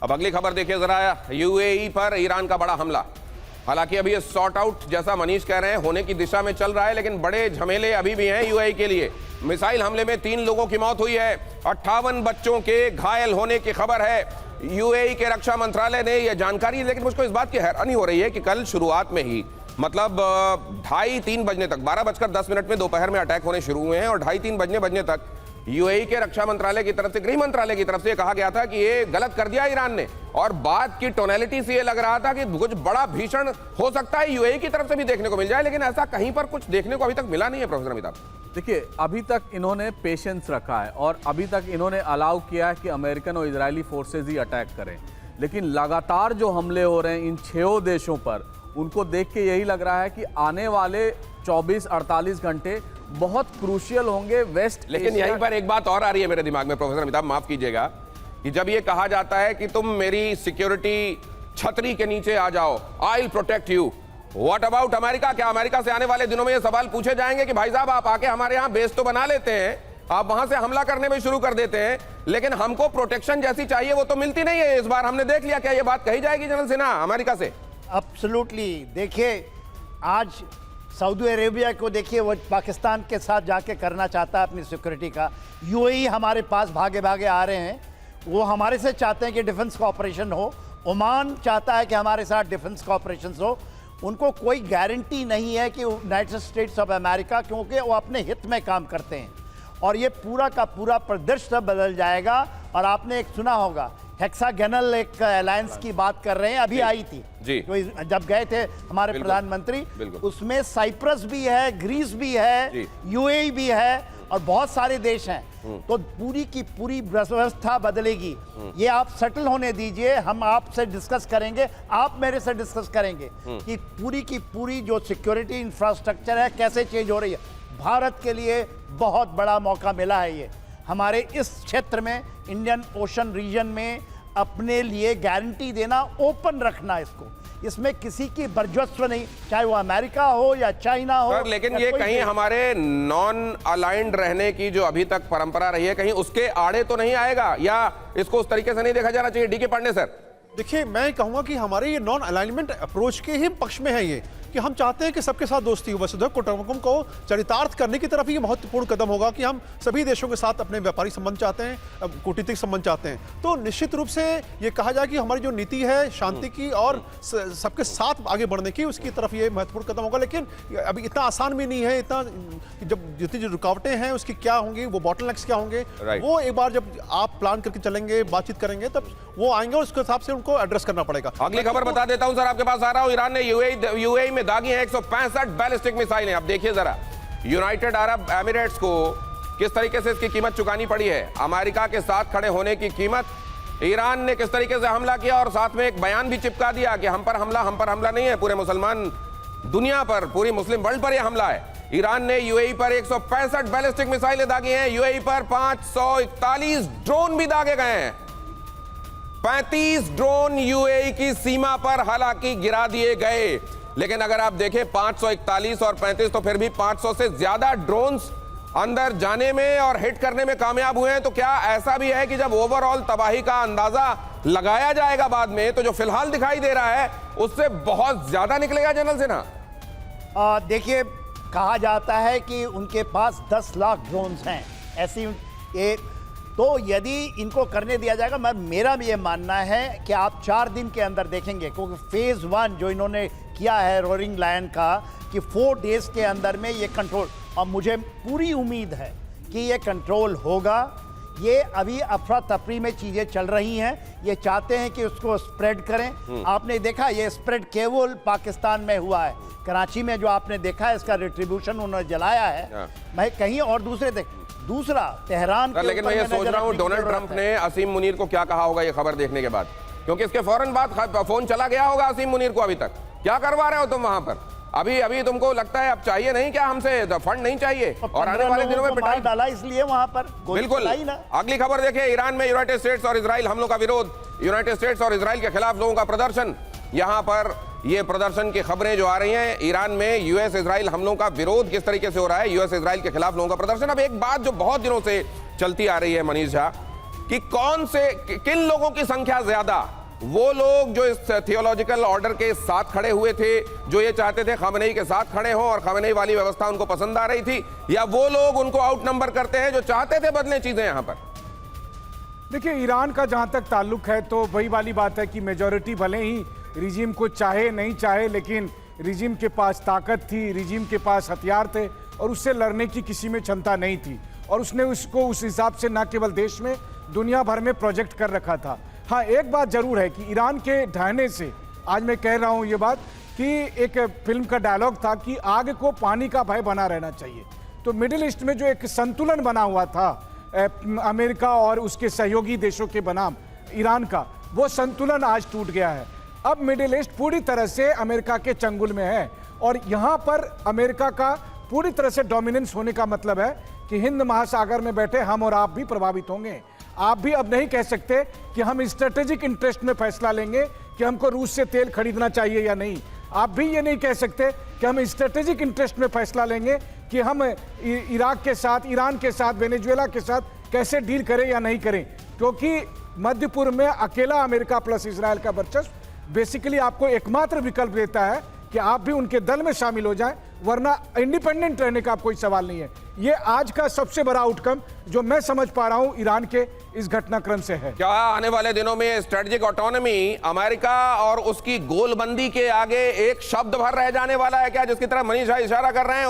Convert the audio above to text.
अब अगली खबर देखिए जरा, यूएई पर ईरान का बड़ा हमला। हालांकि अभी ये सॉर्ट आउट जैसा मनीष कह रहे हैं होने की दिशा में चल रहा है, लेकिन बड़े झमेले अभी भी हैं यूएई के लिए। मिसाइल हमले में 3 लोगों की मौत हुई है, 58 बच्चों के घायल होने की खबर है। यूएई के रक्षा मंत्रालय ने यह जानकारी, लेकिन मुझको इस बात की हैरानी हो रही है कि कल शुरुआत में ही मतलब 2:30-3 बजने तक, 12:10 में दोपहर में अटैक होने शुरू हुए हैं और 2:30-3 बजने तक यूएई के रक्षा मंत्रालय की तरफ से, गृह मंत्रालय की तरफ से कहा गया था कि ये गलत कर दिया ईरान ने, और बात की टोनैलिटी से ये लग रहा था कि कुछ बड़ा भीषण हो सकता है यूएई की तरफ से भी देखने को मिल जाए, लेकिन ऐसा कहीं पर कुछ देखने को अभी तक मिला नहीं है। प्रोफेसर अमिताभ, देखिए, अभी तक इन्होंने पेशेंस रखा है और अभी तक इन्होंने अलाउ किया है कि अमेरिकन और इजरायली फोर्सेज ही अटैक करें, लेकिन लगातार जो हमले हो रहे हैं इन 6 देशों पर, उनको देख के यही लग रहा है कि आने वाले 24-48 घंटे बहुत क्रूशियल होंगे वेस्ट। लेकिन यहीं पर एक बात और आ रही है मेरे दिमाग में प्रोफेसर अमिताभ, माफ कीजिएगा, कि जब ये कहा जाता है कि तुम मेरी सिक्योरिटी छतरी के नीचे आ जाओ, I will protect you, what about America? क्या अमेरिका से आने वाले दिनों में ये सवाल पूछे जाएंगे कि भाई साहब आप आके हमारे यहाँ बेस तो बना लेते हैं, आप वहां से हमला करने में शुरू कर देते हैं, लेकिन हमको प्रोटेक्शन जैसी चाहिए वो तो मिलती नहीं है। इस बार हमने देख लिया, क्या ये बात कही जाएगी जनरल सिन्हा अमेरिका से? एब्सोल्युटली। देखिए, आज सऊदी अरेबिया को देखिए, वो पाकिस्तान के साथ जाके करना चाहता है अपनी सिक्योरिटी का। यूएई हमारे पास भागे भागे आ रहे हैं, वो हमारे से चाहते हैं कि डिफेंस कॉपरेशन हो। ओमान चाहता है कि हमारे साथ डिफेंस कॉपरेशन हो। उनको कोई गारंटी नहीं है कि यूनाइटेड स्टेट्स ऑफ अमेरिका, क्योंकि वो अपने हित में काम करते हैं, और ये पूरा का पूरा परिदृश्य बदल जाएगा। और आपने एक सुना होगा, हेक्सागोनल एक अलायंस की बात कर रहे हैं, अभी आई थी तो जब गए थे हमारे प्रधानमंत्री, उसमें साइप्रस भी है, ग्रीस भी है, यूएई भी है और बहुत सारे देश हैं। तो पूरी की पूरी व्यवस्था बदलेगी। ये आप सेटल होने दीजिए, हम आपसे डिस्कस करेंगे, आप मेरे से डिस्कस करेंगे कि पूरी की पूरी जो सिक्योरिटी इंफ्रास्ट्रक्चर है कैसे चेंज हो रही है। भारत के लिए बहुत बड़ा मौका मिला है ये, हमारे इस क्षेत्र में, इंडियन ओशन रीजन में अपने लिए गारंटी देना, ओपन रखना इसको, इसमें किसी की वर्चस्व नहीं, चाहे वो अमेरिका हो या चाइना हो। सर, लेकिन ये कहीं हमारे नॉन अलाइंड रहने की जो अभी तक परंपरा रही है, कहीं उसके आड़े तो नहीं आएगा, या इसको उस तरीके से नहीं देखा जाना चाहिए? DK Pandey sir. देखिए, मैं कहूंगा कि हमारे ये नॉन अलाइनमेंट अप्रोच के ही पक्ष में है ये, कि हम चाहते हैं कि सबके साथ दोस्ती हो। वसुधैव कुटुंबकम को चरितार्थ करने की तरफ ये महत्वपूर्ण कदम होगा कि हम सभी देशों के साथ अपने व्यापारिक संबंध चाहते हैं, कूटनीतिक संबंध चाहते हैं। तो निश्चित रूप से ये कहा जाए कि हमारी जो नीति है शांति की और सबके साथ आगे बढ़ने की, उसकी तरफ ये महत्वपूर्ण कदम होगा। लेकिन अभी इतना आसान भी नहीं है, इतना जब जितनी जो रुकावटें हैं उसकी क्या होंगी, वो बॉटलनेक्स क्या होंगे, वो एक बार जब आप प्लान करके चलेंगे, बातचीत करेंगे, तब वो आएंगे और उसके हिसाब से उनको एड्रेस करना पड़ेगा। अगली खबर बता देता हूं सर, आपके पास आ रहा हूं। ईरान ने यूएई में दागी हैं 165 बैलिस्टिक मिसाइलें। अब देखिए जरा, यूनाइटेड अरब एमिरेट्स को किस तरीके से इसकी कीमत चुकानी पड़ी है। अमेरिका के साथ खड़े होने की कीमत, ईरान ने किस तरीके से हमला किया, और साथ में एक बयान भी चिपका दिया कि हम पर हमला नहीं है, पूरे मुसलमान दुनिया पर, पूरी मुस्लिम वर्ल्ड पर यह हमला है। ईरान ने यूएई पर 165 बैलिस्टिक मिसाइलें दागी हैं। यूएई पर 541 ड्रोन भी दागे गए हैं। 35 ड्रोन यूएई की सीमा पर हालांकि गिरा दिए गए, लेकिन अगर आप देखें 541 और 35, तो फिर भी 500 से ज्यादा ड्रोन्स अंदर जाने में और हिट करने में कामयाब हुए हैं। तो क्या ऐसा भी है कि जब ओवरऑल तबाही का अंदाजा लगाया जाएगा बाद में, तो जो फिलहाल दिखाई दे रहा है उससे बहुत ज्यादा निकलेगा जनरल सिन्हा? देखिए, कहा जाता है कि उनके पास 10 लाख ड्रोन्स हैं ऐसी तो यदि इनको करने दिया जाएगा, मेरा भी ये मानना है कि आप 4 दिन के अंदर देखेंगे, क्योंकि फेज़ 1 जो इन्होंने किया है रोरिंग लायन का, कि 4 डेज के अंदर में ये कंट्रोल, और मुझे पूरी उम्मीद है कि ये कंट्रोल होगा। ये अभी अफरा तफरी में चीज़ें चल रही हैं, ये चाहते हैं कि उसको स्प्रेड करें। आपने देखा ये स्प्रेड केवल पाकिस्तान में हुआ है, कराची में जो आपने देखा है इसका रिट्रीब्यूशन उन्होंने जलाया है, मैं कहीं और दूसरा तेहरान। लेकिन मैं ये सोच रहा हूं डोनाल्ड ट्रंप ने असीम मुनीर को क्या कहा होगा ये खबर देखने के बाद, क्योंकि इसके फौरन बाद फोन चला गया होगा असीम मुनीर को, अभी तक क्या करवा रहे हो तुम वहां पर? अभी तुमको लगता है अब चाहिए नहीं क्या हमसे, फंड नहीं चाहिए, और आने वाले दिनों में पिटाई डाला इसलिए वहां पर बिल्कुल। अगली खबर देखिए, ईरान में यूनाइटेड स्टेट्स और इजराइल हमलों का विरोध। यूनाइटेड स्टेट्स और इजराइल के खिलाफ लोगों का प्रदर्शन। यहां पर ये प्रदर्शन की खबरें जो आ रही हैं, ईरान में यूएस इजराइल हमलों का विरोध किस तरीके से हो रहा है, यूएस इजराइल के खिलाफ लोगों का प्रदर्शन। अब एक बात जो बहुत दिनों से चलती आ रही है मनीष झा, कि किन लोगों की संख्या ज्यादा, वो लोग जो इस थियोलॉजिकल ऑर्डर के साथ खड़े हुए थे, जो ये चाहते थे खamenei के साथ खड़े हों और खamenei वाली व्यवस्था उनको पसंद आ रही थी, या वो लोग उनको आउट नंबर करते हैं जो चाहते थे बदले चीजें यहां पर? देखिए, ईरान का जहां तक ताल्लुक है तो वही वाली बात है कि मेजॉरिटी भले ही रिजीम को चाहे नहीं चाहे, लेकिन रिजीम के पास ताकत थी, रिजीम के पास हथियार थे और उससे लड़ने की किसी में क्षमता नहीं थी, और उसने उसको उस हिसाब से न केवल देश में दुनिया भर में प्रोजेक्ट कर रखा था। हाँ, एक बात जरूर है कि ईरान के ढहने से आज मैं कह रहा हूँ ये बात कि एक फिल्म का डायलॉग था कि आग को पानी का भय बना रहना चाहिए। तो मिडिल ईस्ट में जो एक संतुलन बना हुआ था अमेरिका और उसके सहयोगी देशों के बनाम ईरान का, वो संतुलन आज टूट गया है। अब मिडिल ईस्ट पूरी तरह से अमेरिका के चंगुल में है और यहाँ पर अमेरिका का पूरी तरह से डोमिनेंस होने का मतलब है कि हिंद महासागर में बैठे हम और आप भी प्रभावित होंगे। आप भी अब नहीं कह सकते कि हम स्ट्रेटेजिक इंटरेस्ट में फैसला लेंगे कि हमको रूस से तेल खरीदना चाहिए या नहीं। आप भी ये नहीं कह सकते कि हम स्ट्रेटेजिक इंटरेस्ट में फैसला लेंगे कि हम इराक के साथ, ईरान के साथ, वेनेजुएला के साथ कैसे डील करें या नहीं करें, क्योंकि मध्य पूर्व में अकेला अमेरिका प्लस इजराइल का वर्चस्व बेसिकली आपको एकमात्र विकल्प देता है कि आप भी उनके दल में शामिल हो जाएं, वरना इंडिपेंडेंट रहने का कोई सवाल नहीं है। ये आज का सबसे बड़ा आउटकम जो मैं समझ पा रहा हूं ईरान के इस घटनाक्रम से है। क्या आने वाले दिनों में स्ट्रेटेजिक ऑटोनॉमी अमेरिका और उसकी गोलबंदी के आगे एक शब्द भर रह जाने वाला है क्या, जिसकी तरफ मनीष भाई इशारा कर रहे हैं?